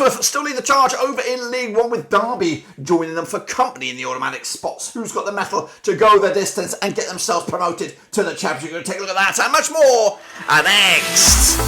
Portsmouth still lead the charge over in League One with Derby joining them for company in the automatic spots. Who's got the mettle to go the distance and get themselves promoted to the Championship? We're going to take a look at that and much more next.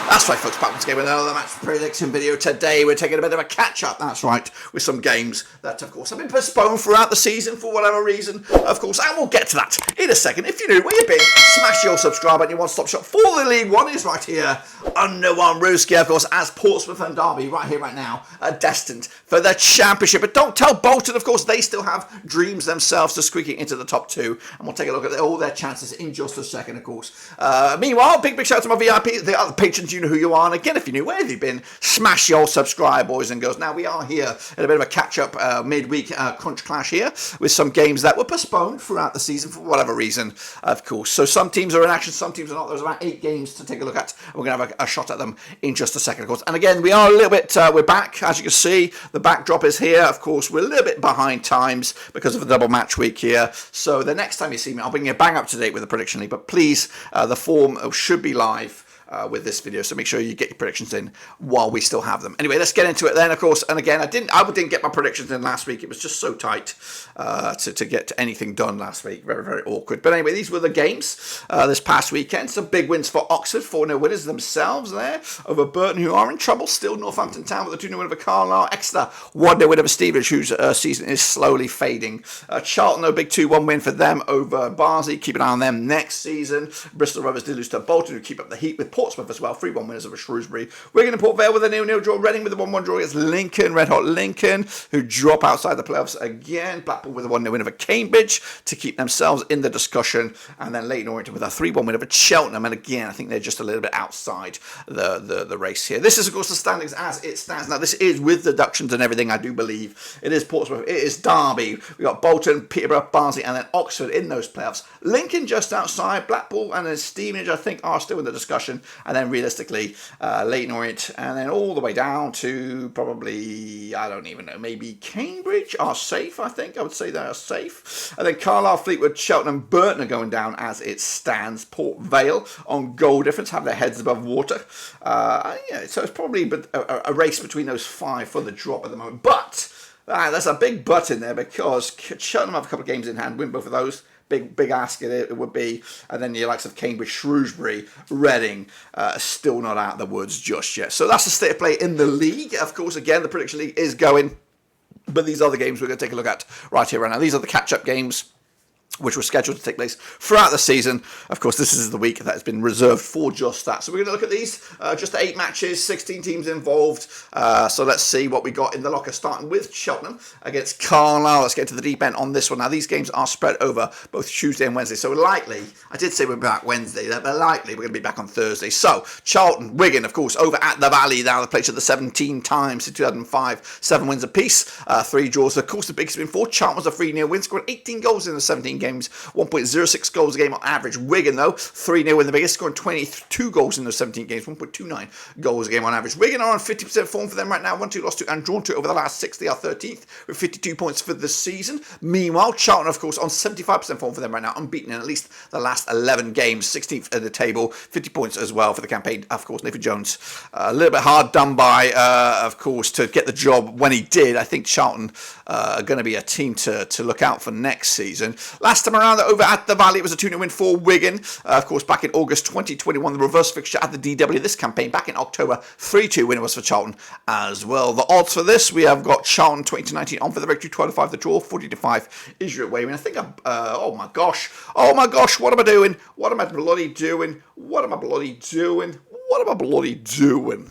That's right, folks, back once again with another match prediction video. Today we're taking a bit of a catch-up, that's right, with some games that, of course, have been postponed throughout the season for whatever reason, of course, and we'll get to that in a second. If you're new, where you been, smash your subscribe button. Your one-stop shop for the League One is right here under one Rooski, of course, as Portsmouth and Derby right here, right now, are destined for the Championship. But don't tell Bolton, of course, they still have dreams themselves to squeaking into the top two, and we'll take a look at all their chances in just a second, of course. Meanwhile, big shout out to my VIPs, the other patrons. You know who you are, and again, if you're new, where have you been? Smash your subscribe, boys and girls. Now we are here in a bit of a catch-up midweek crunch clash here with some games that were postponed throughout the season for whatever reason, of course. So some teams are in action, some teams are not. There's about 8 games to take a look at, and we're going to have a shot at them in just a second, of course. And again, we are a little bit, we're back, as you can see, the backdrop is here. Of course, we're a little bit behind times because of the double match week here. So the next time you see me, I'll bring you bang up to date with the prediction league, but please, the form should be live with this video, so make sure you get your predictions in while we still have them. Anyway, let's get into it then, of course. And again, I didn't get my predictions in last week. It was just so tight to get anything done last week. Very, very awkward. But anyway, these were the games this past weekend. Some big wins for Oxford, 4-0 winners themselves there over Burton, who are in trouble still. Northampton Town with a 2-0 win over Carlisle. Exeter, 1-0 win over Stevenage, whose season is slowly fading. Charlton, a big 2-1 win for them over Barnsley. Keep an eye on them next season. Bristol Rovers did lose to Bolton, who keep up the heat with Portsmouth as well. 3-1 winners over Shrewsbury. Wigan and Port Vale with a 0-0 draw. Reading with a 1-1 draw against Lincoln. Red Hot Lincoln, who drop outside the playoffs again. Blackpool with a 1-0 win over Cambridge to keep themselves in the discussion. And then Leyton Orient with a 3-1 win over Cheltenham. And again, I think they're just a little bit outside the race here. This is, of course, the standings as it stands. Now, this is with deductions and everything, I do believe. It is Portsmouth. It is Derby. We've got Bolton, Peterborough, Barnsley, and then Oxford in those playoffs. Lincoln just outside. Blackpool and then Stevenage, I think, are still in the discussion. And then realistically, Leyton Orient, and then all the way down to probably, I don't even know, maybe Cambridge are safe, I think. I would say they are safe. And then Carlisle, Fleetwood, Cheltenham, Burton are going down as it stands. Port Vale on goal difference have their heads above water. Yeah, so it's probably a race between those 5 for the drop at the moment. But there's a big but in there because Cheltenham have a couple of games in hand, win both of those. Big ask it would be. And then the likes of Cambridge, Shrewsbury, Reading, still not out of the woods just yet. So that's the state of play in the league. Of course, again, the prediction league is going. But these are the games we're going to take a look at right here, right now. These are the catch-up games which were scheduled to take place throughout the season. Of course, this is the week that has been reserved for just that. So we're going to look at these. Just 8 matches, 16 teams involved. So let's see what we got in the locker, starting with Cheltenham against Carlisle. Let's get to the deep end on this one. Now, these games are spread over both Tuesday and Wednesday. So likely, I did say we'll be back Wednesday, but likely we're going to be back on Thursday. So Charlton, Wigan, of course, over at the Valley. Now, the place of the 17 times in 2005. 7 wins apiece, 3 draws. Of course, the biggest win for Charlton was a 3-0 win, scored 18 goals in the 17 games, 1.06 goals a game on average. Wigan, though, 3-0 in the biggest, scoring 22 goals in those 17 games, 1.29 goals a game on average. Wigan are on 50% form for them right now, 1-2 lost to and drawn to over the last 6. They are 13th with 52 points for the season. Meanwhile, Charlton, of course, on 75% form for them right now, unbeaten in at least the last 11 games, 16th at the table, 50 points as well for the campaign. Of course, Nathan Jones, a little bit hard done by, of course, to get the job when he did. I think Charlton are going to be a team to look out for next season. Last time around, over at the Valley, it was a 2-0 win for Wigan. Of course, back in August 2021, the reverse fixture at the DW. This campaign back in October, 3-2 win was for Charlton as well. The odds for this, we have got Charlton 20-19 on for the victory, 12-5 the draw, 40-5 is your way win. I think, oh my gosh, what am I doing? What am I bloody doing? What am I bloody doing? What am I bloody doing?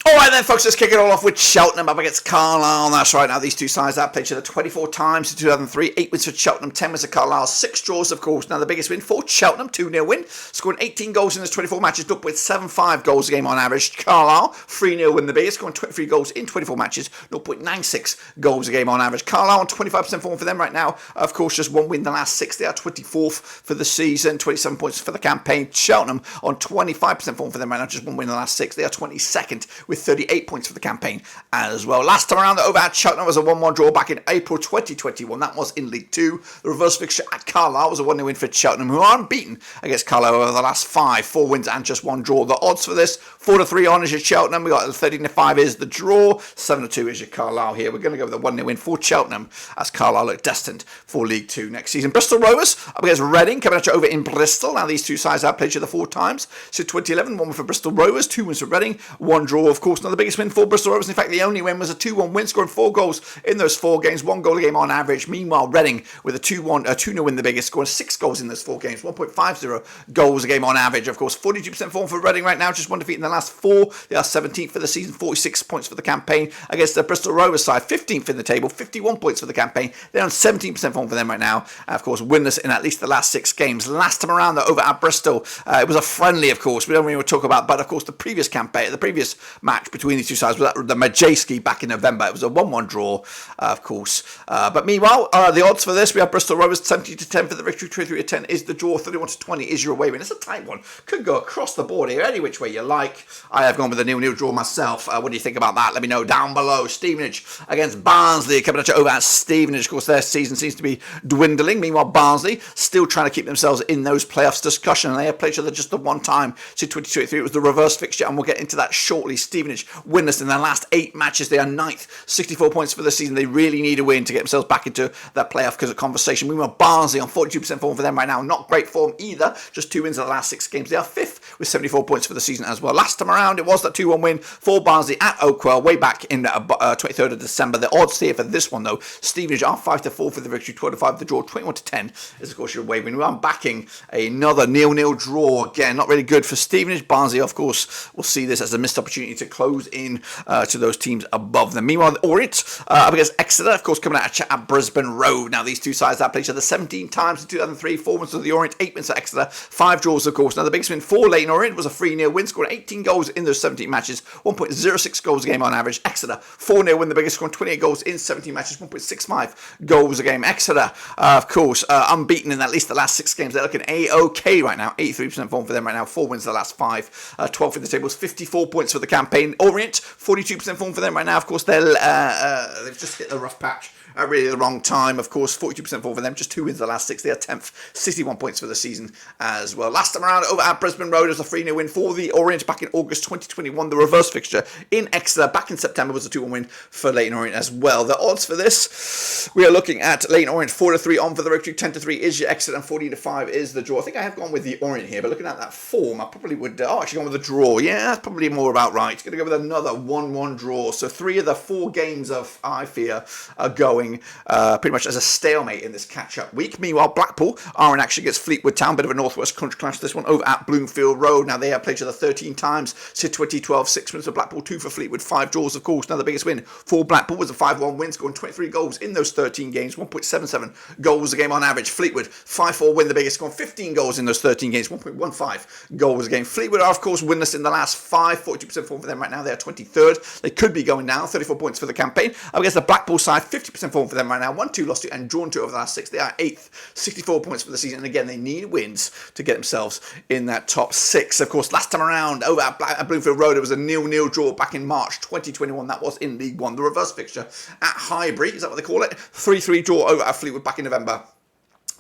Alright then, folks, let's kick it all off with Cheltenham up against Carlisle. That's right. Now, these two sides have played each other 24 times in 2003. 8 wins for Cheltenham, 10 wins for Carlisle, 6 draws, of course. Now, the biggest win for Cheltenham, 2-0 win, scoring 18 goals in those 24 matches, up with 7.5 goals a game on average. Carlisle, 3-0 win the biggest, scoring 23 goals in 24 matches, 0.96 goals a game on average. Carlisle on 25% form for them right now. Of course, just 1 win in the last 6. They are 24th for the season, 27 points for the campaign. Cheltenham on 25% form for them right now, just 1 win in the last 6. They are 22nd with 38 points for the campaign as well. Last time around, the over at Cheltenham was a 1-1 draw back in April 2021. That was in League 2. The reverse fixture at Carlisle was a 1-0 win for Cheltenham, who are unbeaten against Carlisle over the last 5. 4 wins and just 1 draw. The odds for this, 4-3 on is your Cheltenham. We got 13-5 is the draw. 7-2 is your Carlisle here. We're going to go with a 1-0 win for Cheltenham as Carlisle look destined for League 2 next season. Bristol Rovers up against Reading, coming at you over in Bristol. Now, these two sides have played each other 4 times. So 2011, 1 win for Bristol Rovers, 2 wins for Reading, 1 draw, of course. Now, the biggest win for Bristol Rovers, in fact, the only win was a 2-1 win, scoring 4 goals in those 4 games, 1 goal a game on average. Meanwhile, Reading with a 2-0 win, the biggest, scoring 6 goals in those 4 games, 1.50 goals a game on average. Of course, 42% form for Reading right now, just 1 defeat in the last 4. They are 17th for the season, 46 points for the campaign against the Bristol Rovers side, 15th in the table, 51 points for the campaign. They're on 17% form for them right now. And of course, winless in at least the last 6 games. Last time around, they're over at Bristol. It was a friendly, of course. We don't really talk about, but of course, the previous campaign, the previous match between these two sides was the Matchday back in November. It was a 1-1 draw, of course. But meanwhile, the odds for this, we have Bristol Rovers 70-10 for the victory, 23-10 is the draw, 31-20 is your away win. It's a tight one. Could go across the board here, any which way you like. I have gone with a 0-0 draw myself. What do you think about that? Let me know down below. Stevenage against Barnsley, coming at you over at Stevenage. Of course, their season seems to be dwindling. Meanwhile, Barnsley still trying to keep themselves in those playoffs discussion. And they have played each other just the one time. So 2023, it was the reverse fixture, and we'll get into that shortly. Stevenage winless in their last 8 matches. They are 9th, 64 points for the season. They really need a win to get themselves back into that playoff because of conversation. Meanwhile, Barnsley on 42% form for them right now. Not great form either. Just 2 wins in the last 6 games. They are 5th with 74 points for the season as well. Last time around, it was that 2-1 win for Barnsley at Oakwell way back in 23rd of December. The odds here for this one, though, Stevenage are 5-4 for the victory, 25 the draw, 21-10 is, of course, your away win. I'm backing another 0-0 draw. Again, not really good for Stevenage. Barnsley, of course, will see this as a missed opportunity to close in to those teams above them. Meanwhile, Orient up against Exeter, of course, coming out at Brisbane Road. Now, these two sides have played each other 17 times in 2003, 4 wins for the Orient, 8 wins for Exeter, 5 draws, of course. Now, the biggest win for Leyton Orient was a 3-0 win, scoring 18 goals in those 17 matches, 1.06 goals a game on average. Exeter, 4-0 win, the biggest, scoring 28 goals in 17 matches, 1.65 goals a game. Exeter, of course, unbeaten in at least the last 6 games. They're looking A-OK right now, 83% form for them right now, 4 wins the last 5, 12 in the tables, 54 points for the campaign. Orient, 42% form for them right now. Of course, they've just hit the rough patch at really the wrong time. Of course, 42% form for them, just 2 wins the last 6. They are 10th, 61 points for the season as well. Last time around, over at Brisbane Road, it was a 3-0 win for the Orient back in August 2021. The reverse fixture in Exeter back in September was a 2-1 win for Leyton Orient as well. The odds for this, we are looking at Leyton Orient 4-3 on for the victory, 10-3 is your Exeter, and 14-5 is the draw. I think I have gone with the Orient here, but looking at that form, I probably would actually gone with the draw. Yeah, that's probably more about right. Going to go with another 1-1 draw. So 3 of the 4 games of, I fear, are going pretty much as a stalemate in this catch-up week. Meanwhile, Blackpool are in action against Fleetwood Town. Bit of a Northwest country clash. This one over at Bloomfield Road. Now, they have played each other 13 times. So 2012, 6 wins for Blackpool, 2 for Fleetwood, 5 draws, of course. Now, the biggest win for Blackpool was a 5-1 win, scoring 23 goals in those 13 games, 1.77 goals a game on average. Fleetwood, 5-4 win, the biggest, scoring 15 goals in those 13 games, 1.15 goals a game. Fleetwood are, of course, winless in the last 5, 42% form for them right now. They are 23rd. They could be going down, 34 points for the campaign. Up against the Blackpool side, 50% form for them right now. 1-2 lost to and drawn 2 over the last 6. They are 8th, 64 points for the season. And again, they need wins to get themselves in that top 6. Of course, last time around over at Bloomfield Road, it was a 0-0 draw back in March 2021. That was in League 1. The reverse fixture at Highbury, is that what they call it? 3-3 draw over at Fleetwood back in November.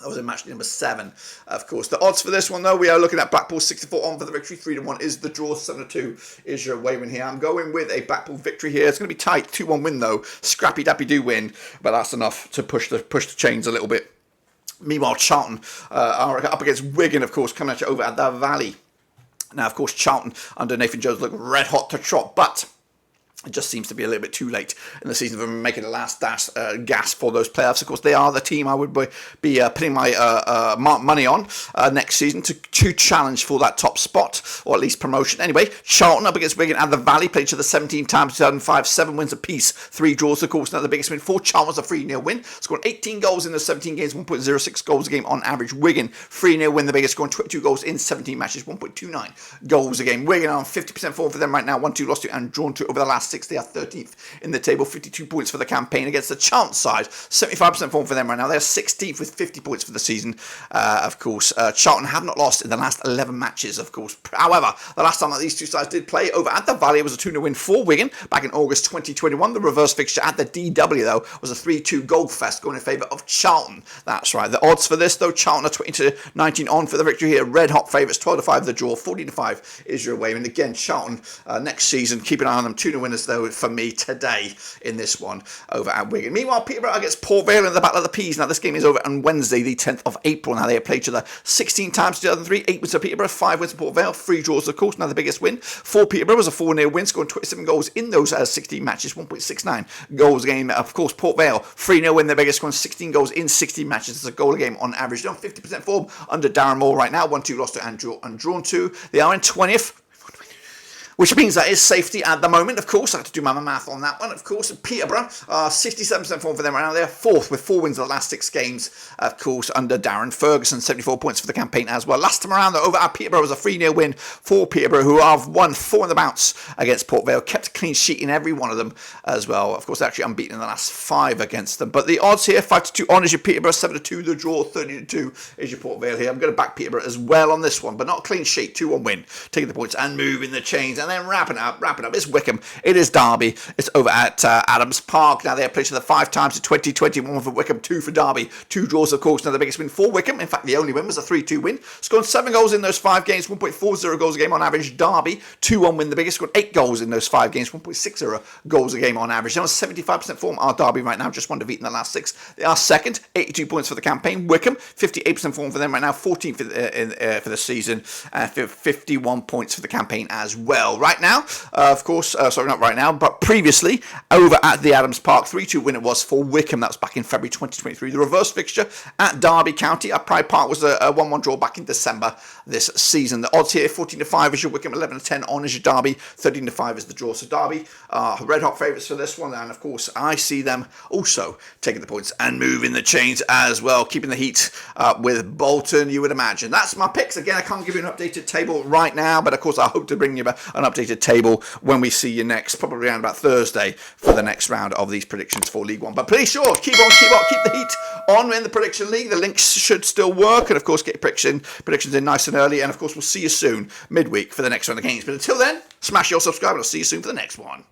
That was in match number 7, of course. The odds for this one, though, we are looking at Blackpool 64 on for the victory, 3-1 is the draw, 7-2 is your away win here. I'm going with a Blackpool victory here. It's going to be tight, 2-1 win, though. Scrappy Dappy do win, but that's enough to push the chains a little bit. Meanwhile, Charlton are up against Wigan, of course, coming at you over at the Vale. Now, of course, Charlton under Nathan Jones look red hot to trot, but It just seems to be a little bit too late in the season for making the last gasp for those playoffs. Of course, they are the team I would be putting my money on next season to challenge for that top spot, or at least promotion. Anyway, Charlton up against Wigan at the Vale, played each other 17 times, 2005, 7 wins apiece, 3 draws, of course. Now the biggest win for Charlton was a 3-0 win, scored 18 goals in those 17 games, 1.06 goals a game on average. Wigan, 3-0 win, the biggest, scoring 22 goals in 17 matches, 1.29 goals a game. Wigan on 50% form for them right now, 1-2 lost to and drawn to over the last 6. They are 13th in the table, 52 points for the campaign against the Charlton side. 75% form for them right now. They're 16th with 50 points for the season. Of course, Charlton have not lost in the last 11 matches, of course. However, the last time that these two sides did play over at the Valley was a 2-0 win for Wigan back in August 2021. The reverse fixture at the DW, though, was a 3-2 goal fest going in favour of Charlton. That's right. The odds for this, though, Charlton are 20-19 on for the victory here. Red hot favourites, 12-5 the draw, 14-5 is your way. And again, Charlton next season, keep an eye on them. 2-0 winners, though, for me today in this one over at Wigan. Meanwhile, Peterborough against Port Vale in the Battle of the Peas. Now, this game is over on Wednesday, the 10th of April. Now, they have played each other 16 times, 2003, 8 wins to Peterborough, 5 wins to Port Vale, 3 draws, of course. Now, the biggest win for Peterborough was a 4-0 win, scoring 27 goals in those 16 matches, 1.69 goals a game. Of course, Port Vale, 3-0 win, their biggest, scoring 16 goals in 16 matches. It's a goal a game on average. They're on 50% form under Darren Moore right now, 1-2 lost to and drawn to. They are in 20th. Which means that is safety at the moment, of course. I have to do my math on that one. Of course, Peterborough, 67% form for them right now. They're 4th with 4 wins in the last 6 games, of course, under Darren Ferguson. 74 points for the campaign as well. Last time around, though, over at Peterborough was a 3-0 win for Peterborough, who have won 4 in the bounce against Port Vale. Kept a clean sheet in every one of them as well. Of course, they're actually unbeaten in the last 5 against them. But the odds here, 5-2 on is your Peterborough, 7-2 the draw, 30-2 is your Port Vale here. I'm going to back Peterborough as well on this one, but not a clean sheet. 2-1 win, taking the points and moving the chains. And then wrapping up. It's Wycombe. It is Derby. It's over at Adams Park. Now, they have played each other 5 times in 2021 for Wycombe, 2 for Derby, 2 draws, of course. Now, the biggest win for Wycombe, in fact, the only win was a 3-2 win. Scored 7 goals in those 5 games, 1.40 goals a game on average. Derby, 2-1 win. The biggest, scored 8 goals in those 5 games, 1.60 goals a game on average. They're on 75% form are Derby right now, just 1 defeat in the last 6. They are second, 82 points for the campaign. Wycombe, 58% form for them right now, 14th for the season, 51 points for the campaign as well. Right now, of course, sorry, not right now, but previously over at the Adams Park, 3-2 win it was for Wycombe. That was back in February 2023. The reverse fixture at Derby County at Pride Park was a 1-1 draw back in December this season. The odds here, 14-5 is your Wycombe, 11-10 on is your Derby, 13-5 is the draw. So Derby, red hot favourites for this one, and of course I see them also taking the points and moving the chains as well, keeping the heat with Bolton, you would imagine. That's my picks. Again, I can't give you an updated table right now, but of course I hope to bring you an updated table when we see you next, probably around about Thursday for the next round of these predictions for League One. But please, sure, keep the heat on in the Prediction League. The links should still work, and of course get your predictions in nice and early, and of course we'll see you soon midweek for the next round of games. But until then, smash your subscribe and I'll see you soon for the next one.